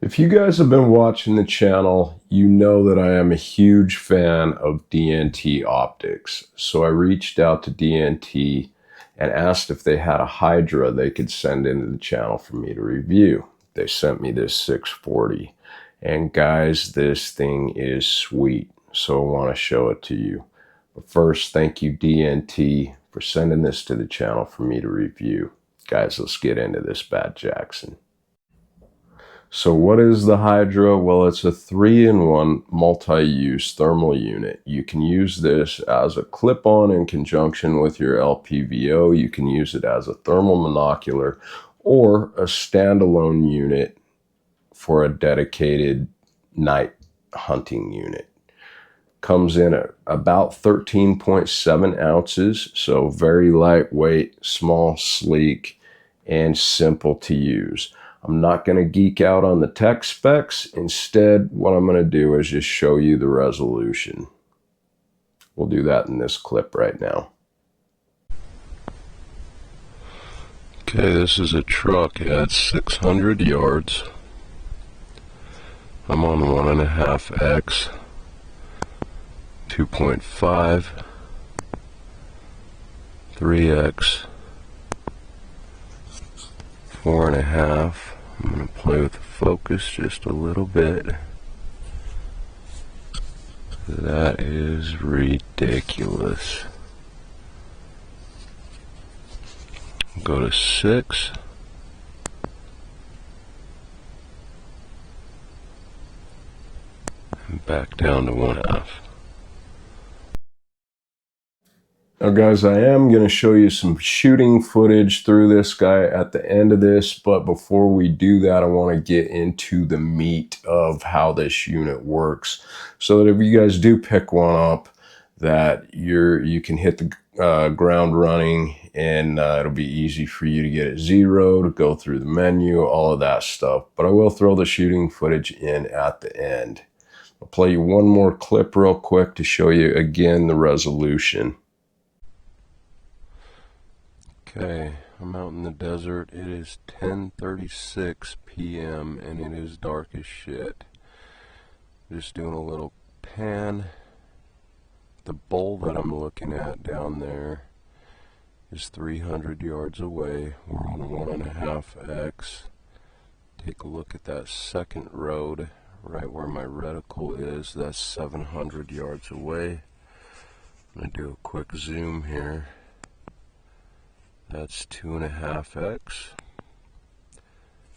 If you guys have been watching the channel, you know that I am a huge fan of DNT optics. So I reached out to DNT and asked if they had a Hydra they could send into the channel for me to review. They sent me this 640. And guys, this thing is sweet. So I want to show it to you. But first, thank you DNT for sending this to the channel for me to review. Guys, let's get into this bad Jackson. So what is the Hydra? Well, it's a 3-in-1 multi-use thermal unit. You can use this as a clip-on in conjunction with your LPVO. You can use it as a thermal monocular or a standalone unit for a dedicated night hunting unit. Comes in at about 13.7 ounces, so very lightweight, small, sleek, and simple to use. I'm not going to geek out on the tech specs. Instead, what I'm going to do is just show you the resolution. We'll do that in this clip right now. Okay, this is a truck at 600 yards. I'm on 1.5x, 2.5, 3x, 4.5. I'm going to play with the focus just a little bit. That is ridiculous. Go to 6. And back down to 1/2. Now guys, I am going to show you some shooting footage through this guy at the end of this, but before we do that, I want to get into the meat of how this unit works, so that if you guys do pick one up, that you can hit the ground running, and it'll be easy for you to get it zeroed, go through the menu, all of that stuff. But I will throw the shooting footage in at the end. I'll play you one more clip real quick to show you again the resolution. Okay, I'm out in the desert. It is 10:36 p.m. and it is dark as shit. Just doing a little pan. The bull that I'm looking at down there is 300 yards away. We're on 1.5x. Take a look at that second road right where my reticle is. That's 700 yards away. I'm going to do a quick zoom here. That's 2.5x,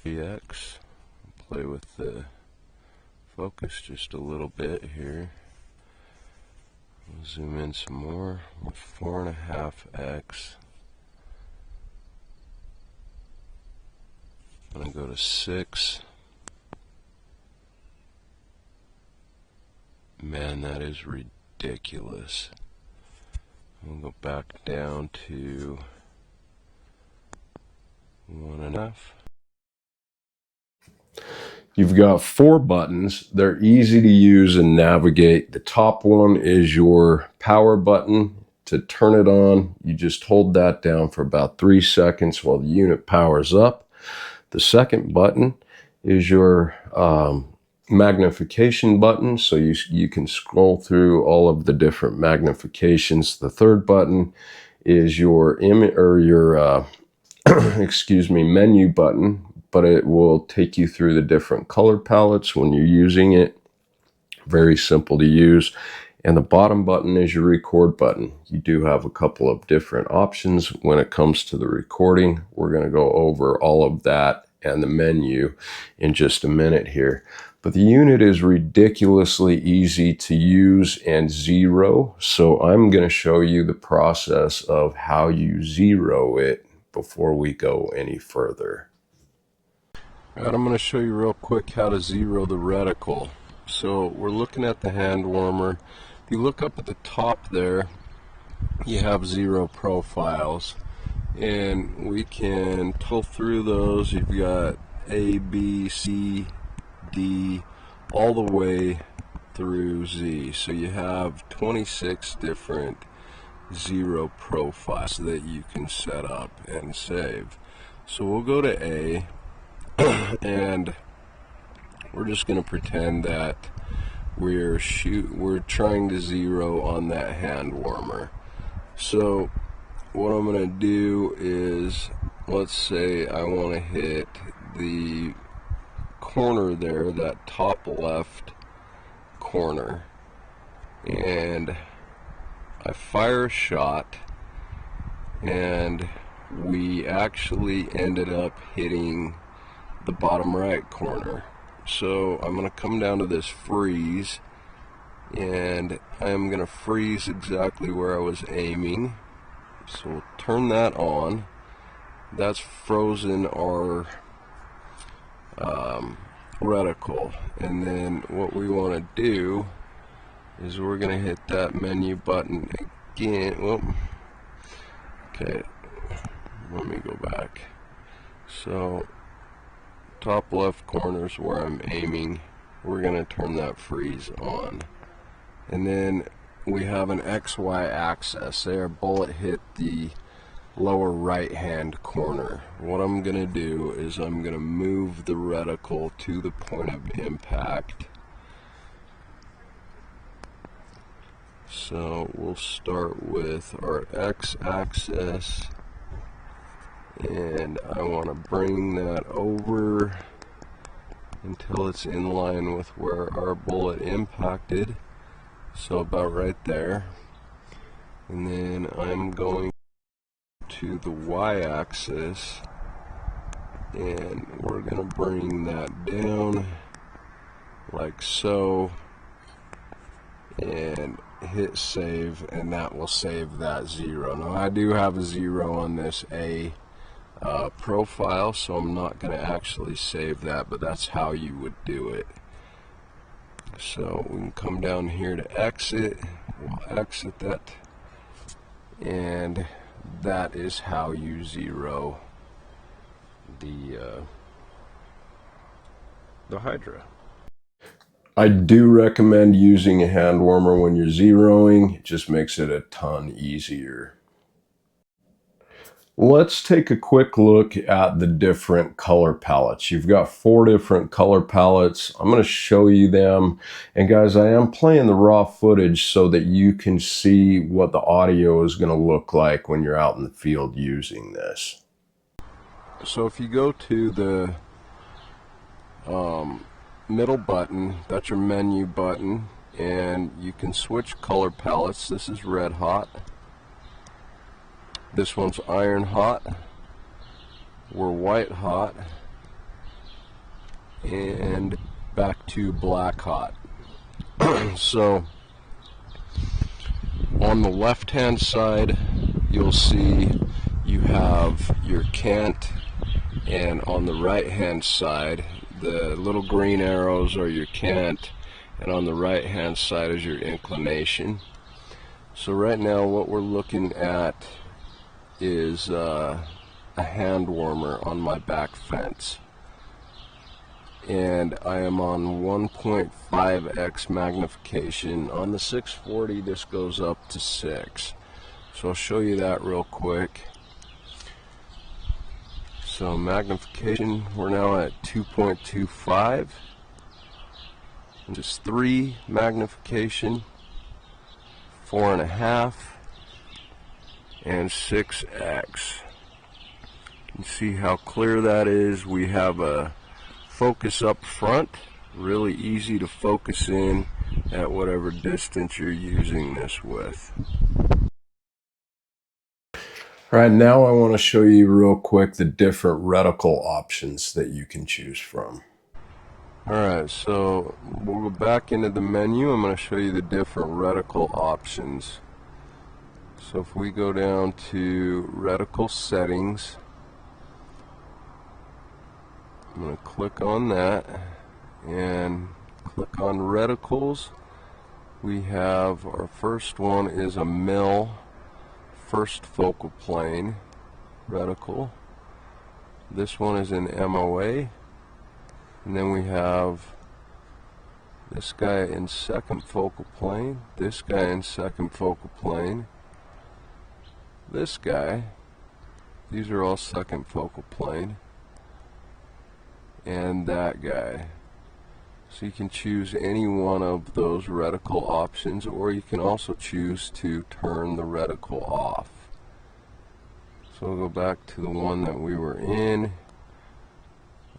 3x. Play with the focus just a little bit here. We'll zoom in some more with 4.5x. I'm going to go to 6. Man, that is ridiculous. We'll go back down to 1.5. You've got 4 buttons. They're easy to use and navigate. The top one is your power button. To turn it on, you just hold that down for about 3 seconds while the unit powers up. The second button is your magnification button, so you can scroll through all of the different magnifications. The third button is your excuse me, menu button, but it will take you through the different color palettes when you're using it. Very simple to use. And the bottom button is your record button. You do have a couple of different options when it comes to the recording. We're going to go over all of that and the menu in just a minute here. But the unit is ridiculously easy to use and zero. So I'm going to show you the process of how you zero it before we go any further. All right, I'm going to show you real quick how to zero the reticle. So we're looking at the hand warmer. If you look up at the top there, you have 0 profiles, and we can pull through those. You've got A, B, C, D, all the way through Z. So you have 26 different 0 profiles that you can set up and save. So we'll go to A, and we're just going to pretend that we're trying to zero on that hand warmer. So what I'm going to do is, let's say I want to hit the corner there, that top left corner, and I fire a shot, and we actually ended up hitting the bottom right corner. So I'm going to come down to this freeze, and I'm going to freeze exactly where I was aiming. So we'll turn that on. That's frozen our reticle. And then what we want to do is we're going to hit that menu button again. Whoop. Okay, let me go back. So top left corner is where I'm aiming. We're going to turn that freeze on. And then we have an XY axis. There, bullet hit the lower right hand corner. What I'm going to do is I'm going to move the reticle to the point of impact. So we'll start with our X axis, and I want to bring that over until it's in line with where our bullet impacted, so about right there. And then I'm going to the Y axis, and we're going to bring that down like so, and hit save, and that will save that 0. Now I do have a 0 on this A profile, so I'm not going to actually save that, but that's how you would do it. So we can come down here to exit, we'll exit that, and that is how you zero the Hydra. I do recommend using a hand warmer when you're zeroing. It just makes it a ton easier. Let's take a quick look at the different color palettes. You've got 4 different color palettes. I'm going to show you them. And guys, I am playing the raw footage so that you can see what the audio is going to look like when you're out in the field using this. So if you go to the middle button, that's your menu button, and you can switch color palettes. This is red hot, this one's iron hot, we're white hot, and back to black hot. So on the left hand side you'll see you have your cant, and on the right hand side the little green arrows are your cant, and on the right hand side is your inclination. So right now what we're looking at is a hand warmer on my back fence, and I am on 1.5x magnification. On the 640 this goes up to 6, so I'll show you that real quick. So magnification, we're now at 2.25, and just 3 magnification, 4.5, and 6x. You can see how clear that is. We have a focus up front, really easy to focus in at whatever distance you're using this with. Alright, now I want to show you real quick the different reticle options that you can choose from. Alright, so we'll go back into the menu. I'm going to show you the different reticle options. So if we go down to reticle settings, I'm going to click on that and click on reticles. We have our first one is a mil first focal plane reticle. This one is in MOA, and then we have this guy in second focal plane, this guy in second focal plane, this guy, these are all second focal plane, and that guy. So you can choose any one of those reticle options, or you can also choose to turn the reticle off. So we'll go back to the one that we were in.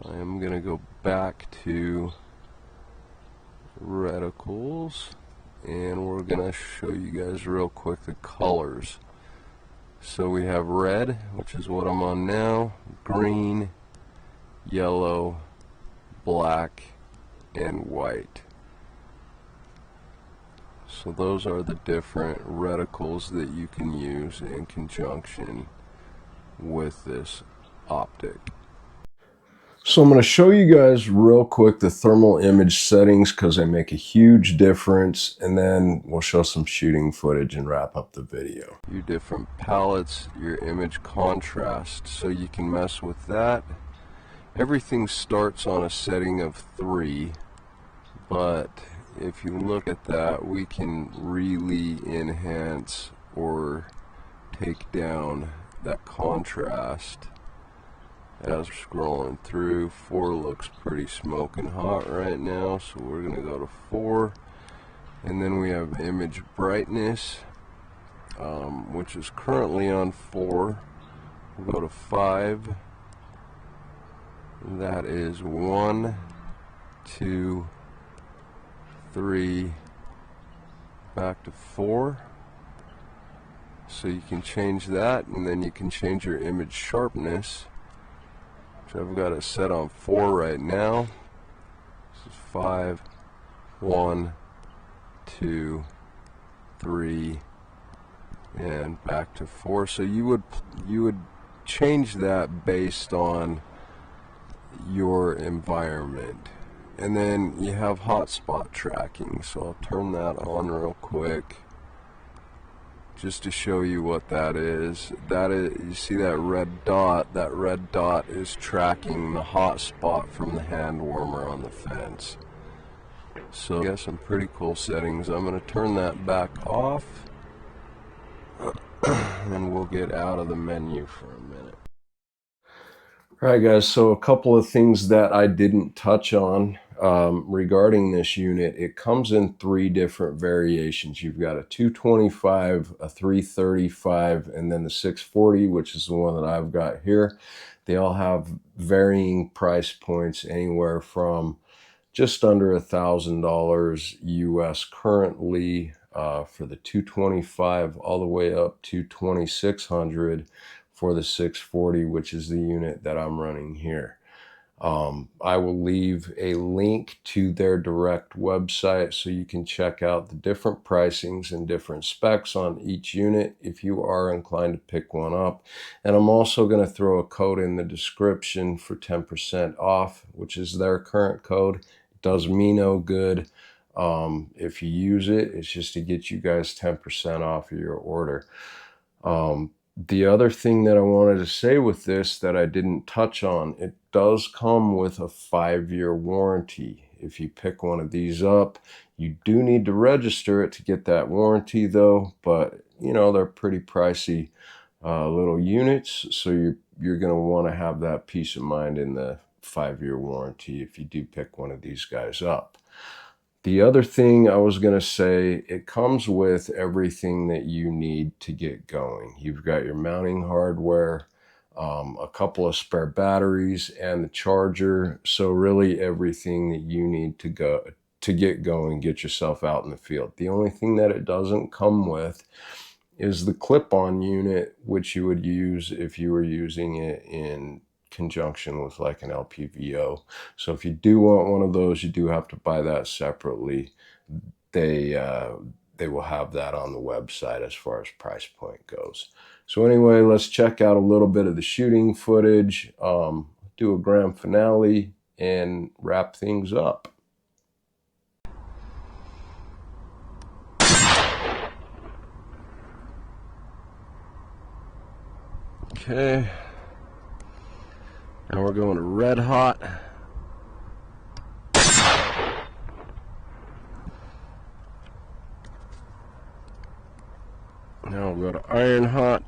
I am going to go back to reticles, and we're going to show you guys real quick the colors. So we have red, which is what I'm on now, green, yellow, black, and white. So those are the different reticles that you can use in conjunction with this optic. So I'm going to show you guys real quick the thermal image settings because they make a huge difference, and then we'll show some shooting footage and wrap up the video. Your different palettes, your image contrast, so you can mess with that. Everything starts on a setting of 3, but if you look at that, we can really enhance or take down that contrast. As we're scrolling through, 4 looks pretty smoking hot right now, so we're going to go to 4. And then we have image brightness, which is currently on 4. We'll go to 5. That is 1, 2, 3, back to 4. So you can change that, and then you can change your image sharpness, which I've got it set on 4 right now. This is 5, 1, 2, 3, and back to 4. So you would change that based on your environment. And then you have hotspot tracking, so I'll turn that on real quick just to show you what that is. That is, you see that red dot? That red dot is tracking the hotspot from the hand warmer on the fence. So I got some pretty cool settings. I'm going to turn that back off and we'll get out of the menu for a minute. Alright guys, so a couple of things that I didn't touch on regarding this unit. It comes in 3 different variations. You've got a 225, a 335, and then the 640, which is the one that I've got here. They all have varying price points, anywhere from just under $1,000 US currently for the 225, all the way up to $2,600 for the 640, which is the unit that I'm running here. I will leave a link to their direct website so you can check out the different pricings and different specs on each unit if you are inclined to pick one up. And I'm also going to throw a code in the description for 10% off, which is their current code. It does me no good. If you use it, it's just to get you guys 10% off of your order. The other thing that I wanted to say with this that I didn't touch on, it does come with a 5-year warranty. If you pick one of these up, you do need to register it to get that warranty though, but you know, they're pretty pricey little units, so you're going to want to have that peace of mind in the 5-year warranty if you do pick one of these guys up. The other thing I was going to say, it comes with everything that you need to get going. You've got your mounting hardware, a couple of spare batteries, and the charger. So really everything that you need to get going, get yourself out in the field. The only thing that it doesn't come with is the clip-on unit, which you would use if you were using it in conjunction with like an LPVO. So if you do want one of those, you do have to buy that separately. They will have that on the website as far as price point goes. So anyway, let's check out a little bit of the shooting footage, do a grand finale, and wrap things up. Okay. Now we're going to red hot. Now we'll go to iron hot.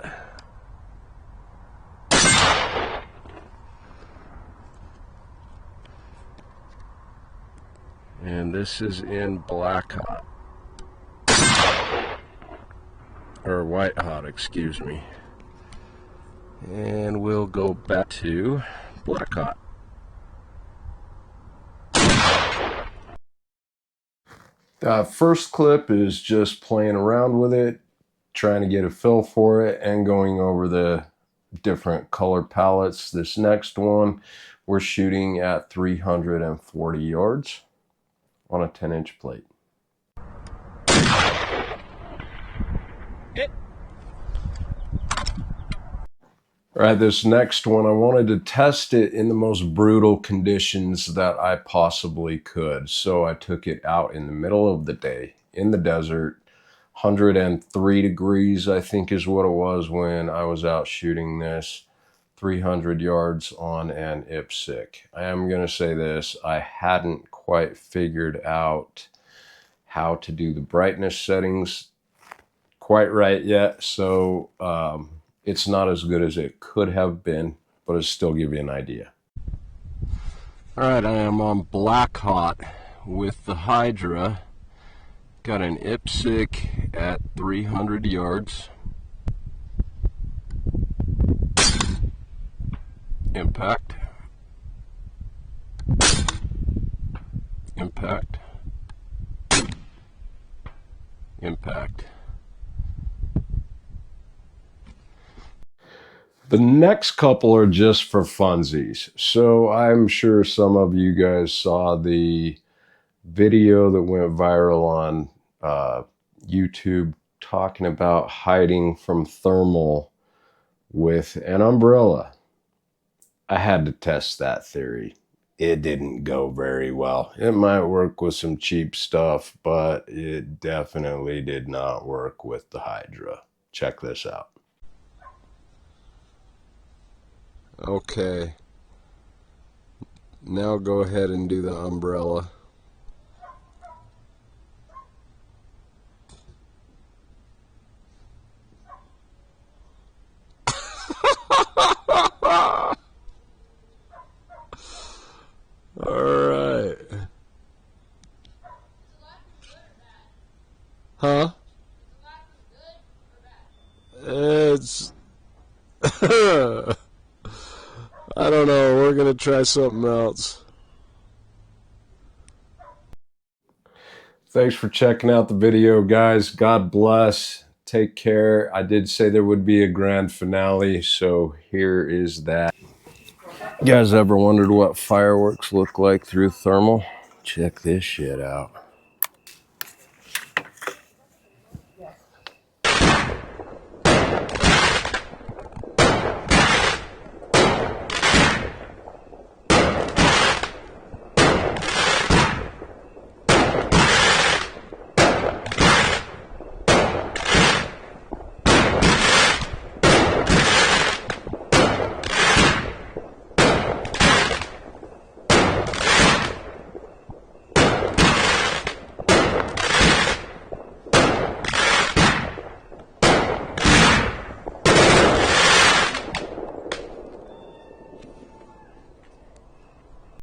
And this is in black hot. Or white hot, excuse me. And we'll go back to black hot. First clip is just playing around with it, trying to get a feel for it, and going over the different color palettes. This next one, we're shooting at 340 yards on a 10-inch plate. All right, this next one, I wanted to test it in the most brutal conditions that I possibly could. So I took it out in the middle of the day in the desert. 103 degrees, I think is what it was when I was out shooting this. 300 yards on an IPSC. I am going to say this, I hadn't quite figured out how to do the brightness settings quite right yet, so it's not as good as it could have been, but it'll still give you an idea. Alright, I am on black hot with the Hydra. Got an IPSC at 300 yards. Impact. Impact. Impact. The next couple are just for funsies. So I'm sure some of you guys saw the video that went viral on YouTube talking about hiding from thermal with an umbrella. I had to test that theory. It didn't go very well. It might work with some cheap stuff, but it definitely did not work with the Hydra. Check this out. Okay, now go ahead and do the umbrella. Alright. Huh? It's... I don't know, we're gonna try something else. Thanks for checking out the video, guys. God bless. Take care. I did say there would be a grand finale, so here is that. You guys ever wondered what fireworks look like through thermal? Check this shit out.